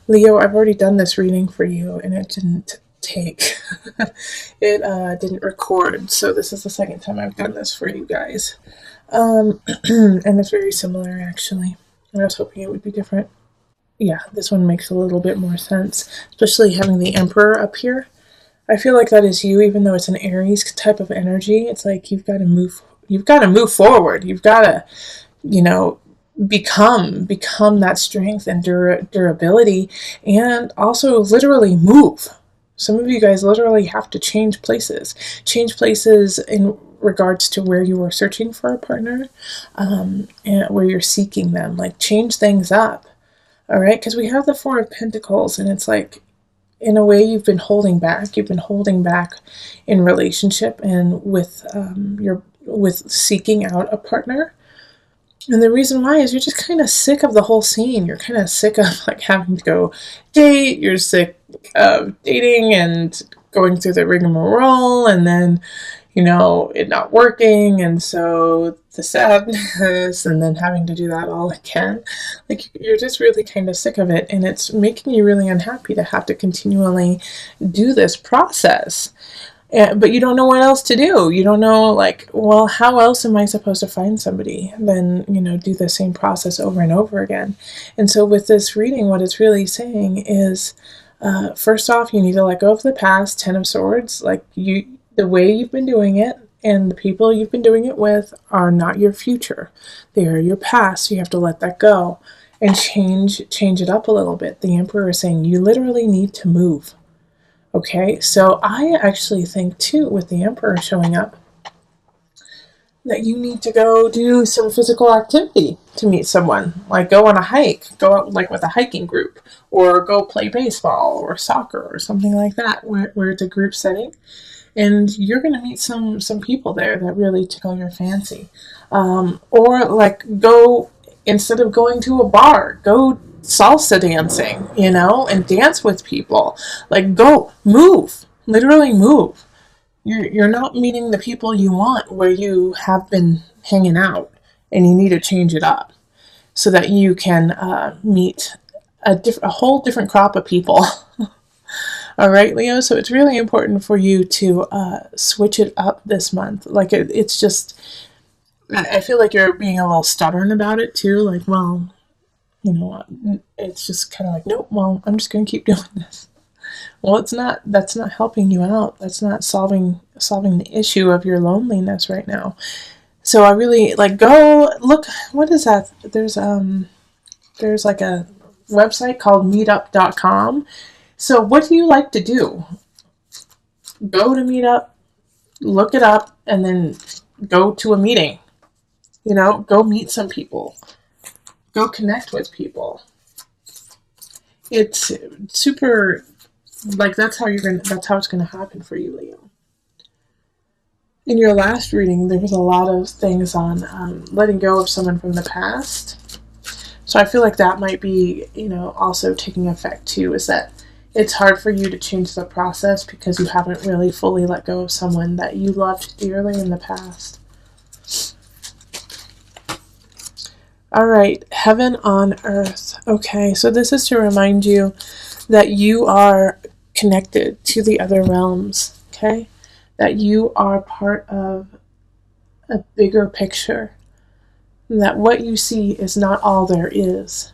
Leo, I've already done this reading for you and it didn't take. It didn't record, so this is the second time I've done this for you guys. And it's very similar actually. I was hoping it would be different. Yeah, this one makes a little bit more sense, especially having the Emperor up here. I feel like that is you, even though it's an Aries type of energy. It's like you've got to move forward. You've got to, you know, become that strength and durability, and also literally move. Some of you guys literally have to change places in regards to where you are searching for a partner, and where you're seeking them. Like, change things up. All right, because we have the Four of Pentacles, and it's like, in a way, you've been holding back. You've been holding back in relationship and with seeking out a partner. And the reason why is you're just kind of sick of the whole scene. You're kind of sick of like having to go date. You're sick of dating and going through the rigmarole, and then, it not working, and so the sadness, and then having to do that all again. Like, you're just really kind of sick of it, and it's making you really unhappy to have to continually do this process. But you don't know what else to do. You don't know, like, well, how else am I supposed to find somebody than, do the same process over and over again? And so with this reading, what it's really saying is, first off, you need to let go of the past. 10 of Swords. Like, the way you've been doing it and the people you've been doing it with are not your future. They are your past. So you have to let that go and change it up a little bit. The Emperor is saying you literally need to move. Okay, so I actually think too, with the Emperor showing up, that you need to go do some physical activity to meet someone. Like, go on a hike, go out like with a hiking group, or go play baseball or soccer or something like that, where it's a group setting. And you're going to meet some people there that really tickle your fancy. Or like, go, instead of going to a bar, go salsa dancing, and dance with people. Like, go, move, literally move. You're not meeting the people you want where you have been hanging out, and you need to change it up so that you can meet a whole different crop of people. All right, Leo. So it's really important for you to switch it up this month. Like, it's just, I feel like you're being a little stubborn about it too. Like, well, it's just kind of like, nope, well, I'm just going to keep doing this. Well, that's not helping you out. That's not solving the issue of your loneliness right now. So I really, like, go look, what is that? There's like a website called meetup.com. So what do you like to do? Go to Meetup, look it up, and then go to a meeting. Go meet some people. Go connect with people. It's super, like, that's how it's gonna happen for you, Leo. In your last reading, there was a lot of things on letting go of someone from the past. So I feel like that might be, also taking effect too, is that it's hard for you to change the process because you haven't really fully let go of someone that you loved dearly in the past. All right, heaven on earth. Okay, so this is to remind you that you are connected to the other realms, okay? That you are part of a bigger picture. That what you see is not all there is.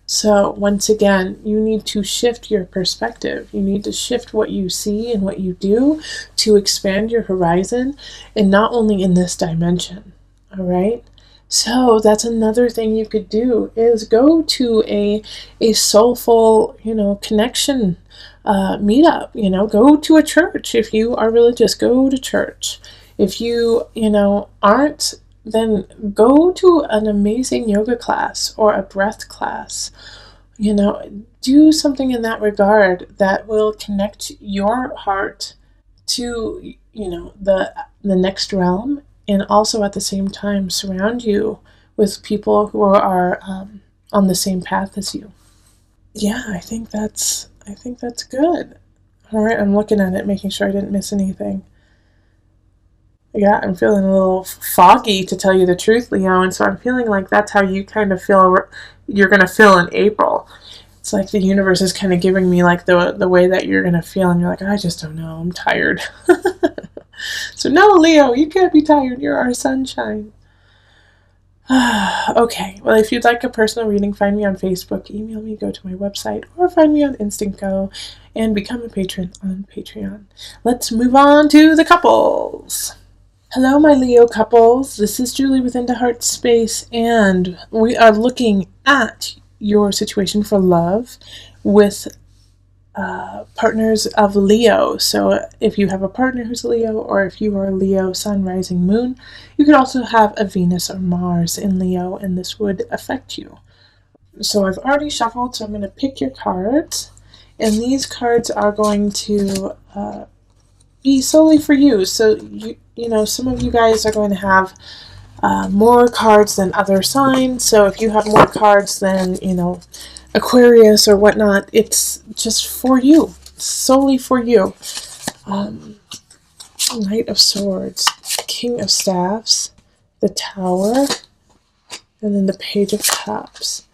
So once again, you need to shift your perspective. You need to shift what you see and what you do to expand your horizon, and not only in this dimension, all right? So that's another thing you could do, is go to a soulful, connection meetup. Go to a church. If you are religious, go to church. If you, aren't, then go to an amazing yoga class or a breath class. Do something in that regard that will connect your heart to, the next realm, and also at the same time surround you with people who are on the same path as you. Yeah, I think that's good. All right, I'm looking at it, making sure I didn't miss anything. Yeah, I'm feeling a little foggy, to tell you the truth, Leo, and so I'm feeling like that's how you kind of feel you're going to feel in April. It's like the universe is kind of giving me like the way that you're gonna feel, and you're like, I just don't know, I'm tired. So no, Leo, you can't be tired. You're our sunshine. Okay, well, if you'd like a personal reading, find me on Facebook, email me, go to my website, or find me on Instant Go and become a patron on Patreon. Let's move on to the couples. Hello, my Leo couples. This is Julie with Into Heart Space, and we are looking at your situation for love with partners of Leo. So if you have a partner who's Leo, or if you are Leo sun, rising, moon, you could also have a Venus or Mars in Leo, and this would affect you. So I've already shuffled, so I'm going to pick your cards, and these cards are going to be solely for you. So you know, some of you guys are going to have more cards than other signs. So if you have more cards than, you know, Aquarius or whatnot, it's just for you, solely for you. Knight of Swords, King of Staffs, the Tower, and then the Page of Cups,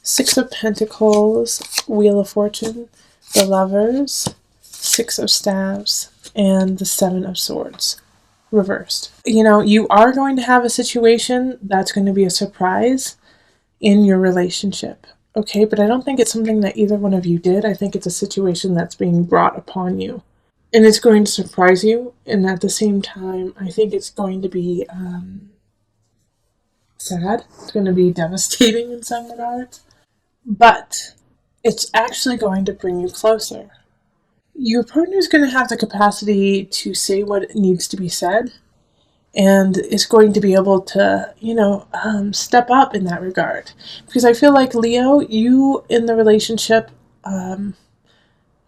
Six of Pentacles, Wheel of Fortune, the Lovers, Six of Staves, and the Seven of Swords, reversed. You know, you are going to have a situation that's going to be a surprise in your relationship. Okay, but I don't think it's something that either one of you did. I think it's a situation that's being brought upon you. And it's going to surprise you. And at the same time, I think it's going to be sad. It's going to be devastating in some regards. But it's actually going to bring you closer. Your partner is going to have the capacity to say what needs to be said, and is going to be able to, you know, step up in that regard. Because I feel like, Leo, you in the relationship,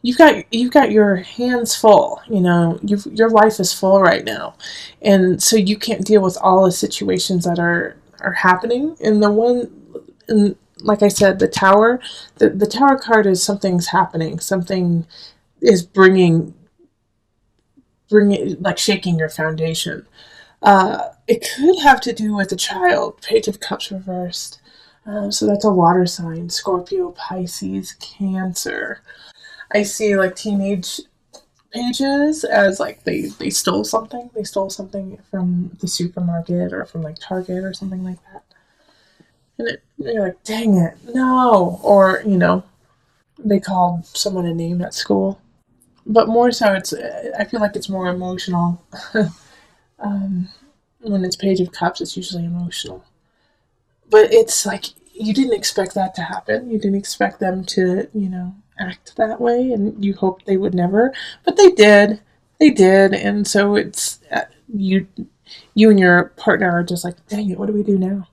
you've got your hands full. You know, your life is full right now, and so you can't deal with all the situations that are happening. And like I said, the Tower, the Tower card is something's happening. Something is bringing like shaking your foundation. It could have to do with a child. Page of Cups reversed. So that's a water sign. Scorpio, Pisces, Cancer. I see like teenage pages as like they stole something. They stole something from the supermarket or from like Target or something like that. And you're like, dang it, no. Or, you know, they called someone a name at school. But more so, I feel like it's more emotional. When it's Page of Cups, it's usually emotional. But it's like, you didn't expect that to happen. You didn't expect them to, you know, act that way, and you hoped they would never. But they did. They did. And so it's, you and your partner are just like, dang it, what do we do now?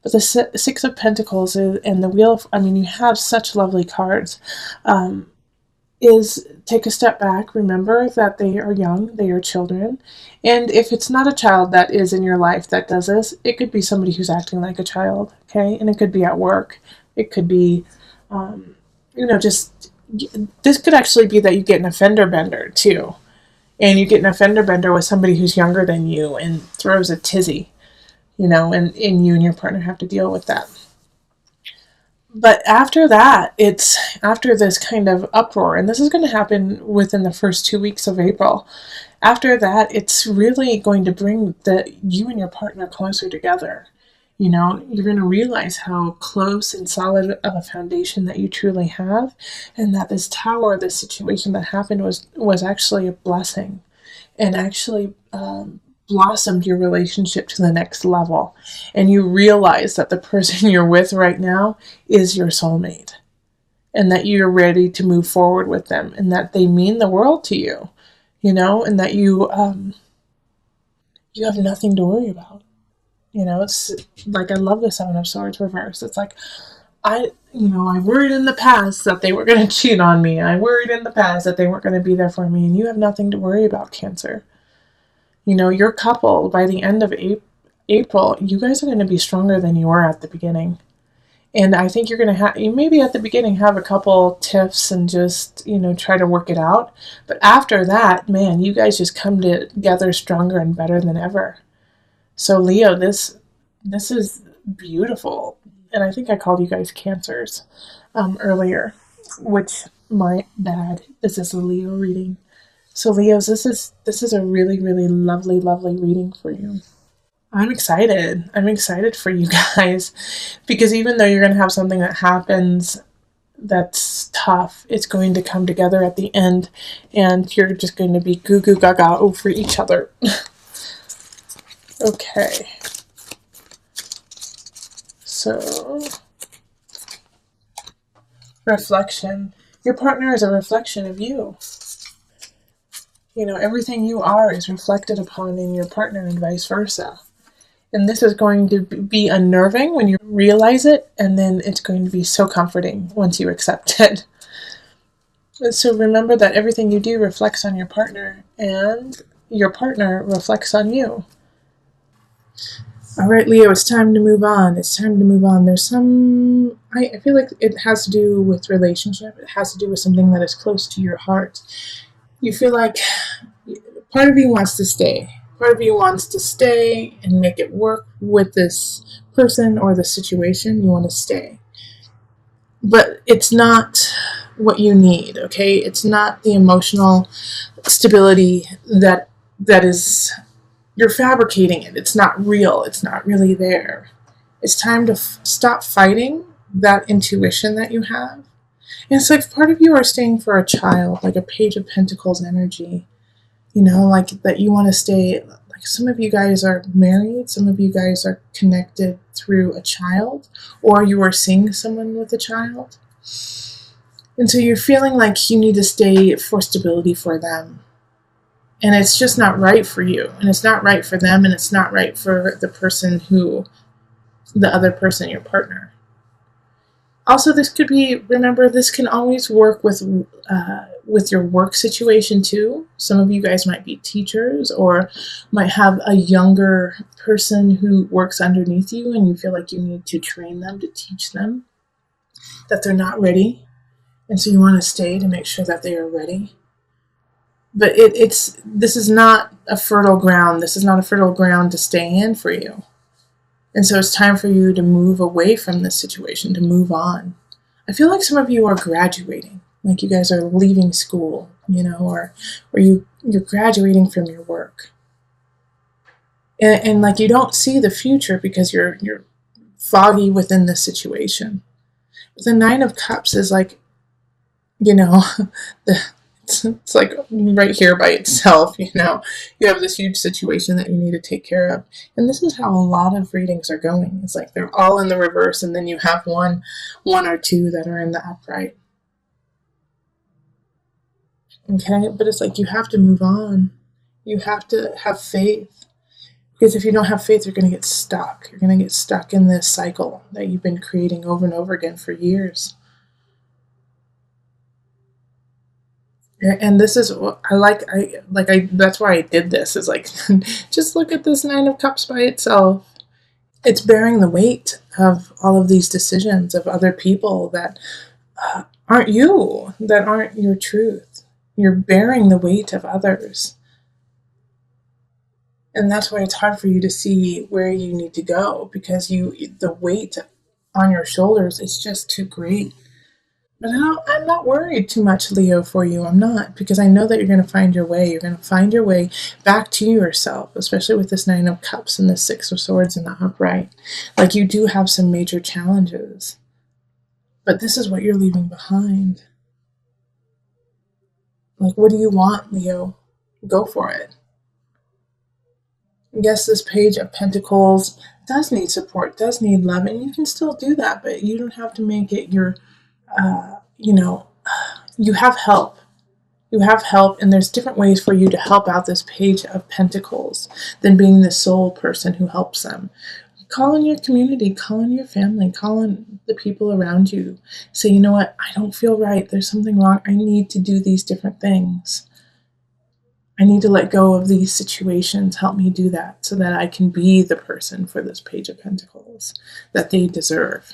But the Six of Pentacles and the Wheel of, I mean, you have such lovely cards. Is take a step back, remember that they are young, they are children, and if it's not a child that is in your life that does this, it could be somebody who's acting like a child, okay? And it could be at work, it could be, you know, just, this could actually be that you get an offender bender too, and you get an offender bender with somebody who's younger than you and throws a tizzy, you know, and you and your partner have to deal with that. But after that, it's after this kind of uproar, and this is going to happen within the first 2 weeks of April. After that, it's really going to bring you and your partner closer together. You know, you're going to realize how close and solid of a foundation that you truly have, and that this Tower, this situation that happened was actually a blessing, and actually blossomed your relationship to the next level. And you realize that the person you're with right now is your soulmate, and that you're ready to move forward with them, and that they mean the world to you, you know, and that you have nothing to worry about. You know, it's like, I love the Seven of Swords reversed. It's like, I worried in the past that they were going to cheat on me. I worried in the past that they weren't going to be there for me, and you have nothing to worry about, Cancer. You know, your couple, by the end of April, you guys are going to be stronger than you were at the beginning. And I think you're going to you maybe at the beginning have a couple tiffs and just, you know, try to work it out. But after that, man, you guys just come together stronger and better than ever. So Leo, this is beautiful. And I think I called you guys Cancers. earlier, which my bad. This is a Leo reading. So Leos, this is a really, really lovely, lovely reading for you. I'm excited. I'm excited for you guys because even though you're going to have something that happens that's tough, it's going to come together at the end and you're just going to be goo goo gaga over each other. Okay. So, reflection. Your partner is a reflection of you. You know, everything you are is reflected upon in your partner and vice versa. And this is going to be unnerving when you realize it, and then it's going to be so comforting once you accept it. So remember that everything you do reflects on your partner, and your partner reflects on you. All right, Leo, it's time to move on. It's time to move on. There's some, I feel like it has to do with relationship. It has to do with something that is close to your heart. You feel like part of you wants to stay. Part of you wants to stay and make it work with this person or the situation. You want to stay. But it's not what you need, okay? It's not the emotional stability that is, you're fabricating it. It's not real. It's not really there. It's time to stop fighting that intuition that you have. And it's like part of you are staying for a child, like a Page of Pentacles energy. You know, like that you want to stay, like some of you guys are married, some of you guys are connected through a child, or you are seeing someone with a child. And so you're feeling like you need to stay for stability for them. And it's just not right for you. And it's not right for them, and it's not right for the person the other person, your partner. Also, this could be, remember, this can always work with your work situation too. Some of you guys might be teachers or might have a younger person who works underneath you and you feel like you need to train them, to teach them that they're not ready. And so you want to stay to make sure that they are ready. But this is not a fertile ground. This is not a fertile ground to stay in for you. And so it's time for you to move away from this situation, to move on. I feel like some of you are graduating, like you guys are leaving school, you know, or you're graduating from your work. And like you don't see the future because you're foggy within this situation. But the Nine of Cups is like, you know, it's like right here by itself, you know. You have this huge situation that you need to take care of. And this is how a lot of readings are going. It's like they're all in the reverse, and then you have one or two that are in the upright. Okay? But it's like you have to move on. You have to have faith. Because if you don't have faith, you're going to get stuck. You're going to get stuck in this cycle that you've been creating over and over again for years. And this is what that's why I did this, is like, just look at this Nine of Cups by itself. It's bearing the weight of all of these decisions of other people that aren't you, that aren't your truth. You're bearing the weight of others. And that's why it's hard for you to see where you need to go, because the weight on your shoulders is just too great. But I'm not worried too much, Leo, for you. I'm not, because I know that you're going to find your way. You're going to find your way back to yourself, especially with this Nine of Cups and the Six of Swords in the upright. Like, you do have some major challenges. But this is what you're leaving behind. Like, what do you want, Leo? Go for it. Yes, this Page of Pentacles does need support, does need love, and you can still do that, but you don't have to make it your... you have help. You have help, and there's different ways for you to help out this Page of Pentacles than being the sole person who helps them. Call in your community, call in your family, call in the people around you. Say, you know what, I don't feel right. There's something wrong. I need to do these different things. I need to let go of these situations. Help me do that so that I can be the person for this Page of Pentacles that they deserve.